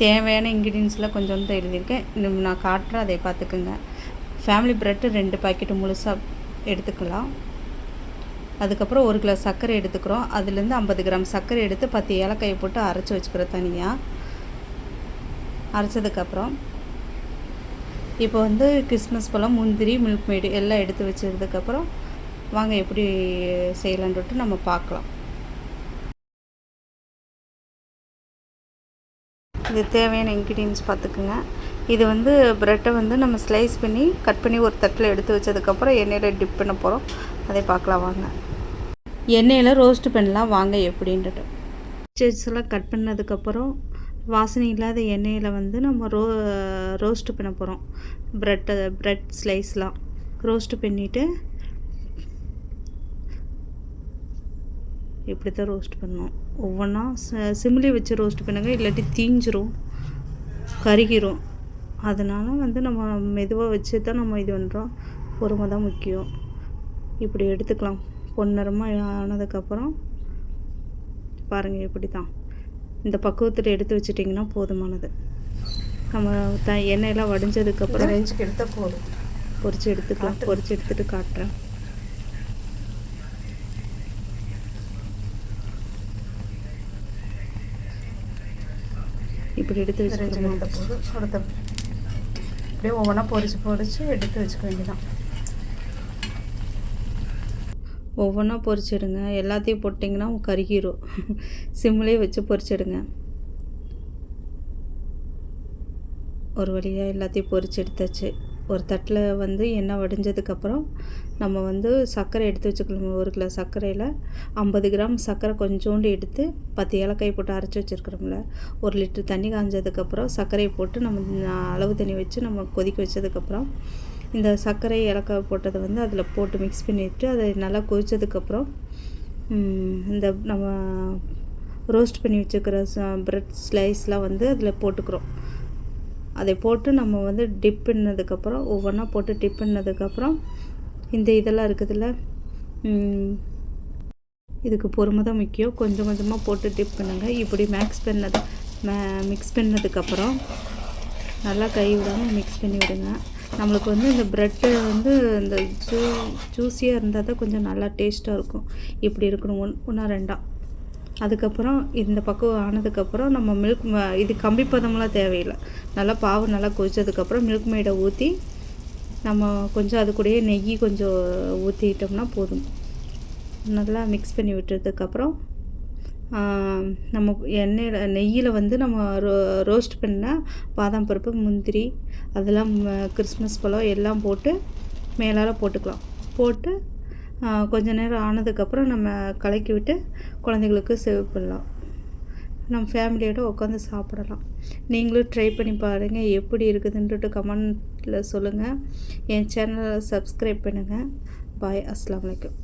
தேவையான இன்க்ரீடியன்ஸ்லாம் கொஞ்சம் தான் எழுதியிருக்கேன். இன்னும் நான் காட்டுறேன், அதை பார்த்துக்குங்க. ஃபேமிலி ப்ரெட்டு 2 பாக்கெட்டு முழுசாக எடுத்துக்கலாம். அதுக்கப்புறம் 1 கிலோ சர்க்கரை எடுத்துக்கிறோம். அதுலேருந்து 50 கிராம் சர்க்கரை எடுத்து 10 ஏலக்காயை போட்டு அரைச்சி வச்சுக்கிறோம் தனியாக. அரைச்சதுக்கப்புறம் இப்போ வந்து கிறிஸ்மஸ் பழம், முந்திரி, மில்க் மேடு எல்லாம் எடுத்து வச்சதுக்கப்புறம் வாங்க எப்படி செய்யலான்ட்டு நம்ம பார்க்கலாம். இது தேவையான இன்க்ரீடியன்ஸ் பார்த்துக்குங்க. இது வந்து ப்ரெட்டை வந்து நம்ம ஸ்லைஸ் பண்ணி கட் பண்ணி ஒரு தட்டில் எடுத்து வச்சதுக்கப்புறம் எண்ணெயில் டிப் பண்ண போகிறோம். அதை பார்க்கலாம் வாங்க. எண்ணெயில் ரோஸ்ட் பண்ணலாம் வாங்க எப்படின்ட்டு. எல்லாம் கட் பண்ணதுக்கப்புறம் வாசனை இல்லாத எண்ணெயில் வந்து நம்ம ரோஸ்ட் பண்ண போகிறோம். ப்ரெட் ஸ்லைஸ்லாம் ரோஸ்ட் பண்ணிவிட்டு இப்படி தான் ரோஸ்ட் பண்ணணும். ஒவ்வொன்றா சிம்லி வச்சு ரோஸ்ட் பண்ணுங்க, இல்லாட்டி தீஞ்சிரும், கருகிரும். அதனால் வந்து நம்ம மெதுவாக வச்சு தான் நம்ம இது பண்ணுறோம். பொறுமை தான் முக்கியம். இப்படி எடுத்துக்கலாம். பொன்னிறமாக ஆனதுக்கப்புறம் பாருங்கள், இப்படி தான் இந்த பக்குவத்தில் எடுத்து வச்சிட்டிங்கன்னா போதுமானது. நம்ம எண்ணெயெல்லாம் வடிஞ்சதுக்கப்புறம் ரேஞ்சுக்கு எடுத்தால் போதும். பொரிச்சு எடுத்துக்கலாம். பொரிச்சு எடுத்துகிட்டு காட்டுறேன். இப்படி எடுத்து வச்சுக்கணும். போதும். அப்படியே ஒவ்வொன்றா பொரிச்சு எடுத்து வச்சுக்க வேண்டியதான். ஒவ்வொன்றா பொரிச்சிடுங்க. எல்லாத்தையும் போட்டிங்கன்னா கருகிரும். சிம்லேயே வச்சு பொரிச்சிடுங்க. ஒரு வழியாக எல்லாத்தையும் பொரிச்சு எடுத்தாச்சு. ஒரு தட்டில் வந்து எண்ணெய் வடிஞ்சதுக்கப்புறம் நம்ம வந்து சர்க்கரை எடுத்து வச்சுக்கலாம். 1 கிலோ சர்க்கரையில் 50 கிராம் சர்க்கரை கொஞ்சோண்டு எடுத்து 10 ஏலக்காய் போட்டு அரைச்சி வச்சுருக்கிறோம்ல. 1 லிட்டர் தண்ணி காஞ்சதுக்கப்புறம் சர்க்கரையை போட்டு நம்ம அளவு தண்ணி வச்சு நம்ம கொதிக்க வச்சதுக்கப்புறம் இந்த சர்க்கரை ஏலக்காய் போட்டதை வந்து அதில் போட்டு மிக்ஸ் பண்ணிவிட்டு அதை நல்லா கொதிச்சதுக்கப்புறம் இந்த நம்ம ரோஸ்ட் பண்ணி வச்சுக்கிற ப்ரெட் ஸ்லைஸ்லாம் வந்து அதில் போட்டுக்கிறோம். அதை போட்டு நம்ம வந்து டிப் பண்ணதுக்கப்புறம் ஒவ்வொன்றா போட்டு டிப் பண்ணதுக்கப்புறம் இந்த இதெல்லாம் இருக்குதுல்ல, இதுக்கு பொறுமை தான் முக்கியம். கொஞ்சம் கொஞ்சமாக போட்டு டிப் பண்ணுங்கள். இப்படி மிக்ஸ் பண்ணதுக்கப்புறம் நல்லா கை விடாமல் மிக்ஸ் பண்ணி விடுங்க. நம்மளுக்கு வந்து இந்த ப்ரெட்டு வந்து இந்த ஜூஸியாக இருந்தால் தான் கொஞ்சம் நல்லா டேஸ்ட்டாக இருக்கும். இப்படி இருக்கணும். ஒன்றா ரெண்டாக. அதுக்கப்புறம் இந்த பக்கம் ஆனதுக்கப்புறம் நம்ம இது கம்பி பதமெல்லாம் தேவையில்லை. நல்லா பாவு நல்லா கொதிச்சதுக்கப்புறம் மில்க் மேடை ஊற்றி நம்ம கொஞ்சம் அது கூடயே நெய் கொஞ்சம் ஊற்றிட்டோம்னா போதும். நல்லா மிக்ஸ் பண்ணி விட்டதுக்கப்புறம் நம்ம நெய்யில் வந்து நம்ம ரோஸ்ட் பண்ண பாதாம் பருப்பு, முந்திரி, அதெல்லாம் கிறிஸ்மஸ் பழம் எல்லாம் போட்டு மேலால் போட்டுக்கலாம். போட்டு கொஞ்ச நேரம் ஆனதுக்கப்புறம் நம்ம கலக்கி விட்டு குழந்தைங்களுக்கு சர்வ் பண்ணலாம். நம்ம ஃபேமிலியோடு உட்காந்து சாப்பிடலாம். நீங்களும் ட்ரை பண்ணி பாருங்கள். எப்படி இருக்குதுன்ட்டு கமெண்ட்டில் சொல்லுங்கள். என் சேனலை சப்ஸ்கிரைப் பண்ணுங்கள். பாய். அஸ்ஸலாமு அலைக்கும்.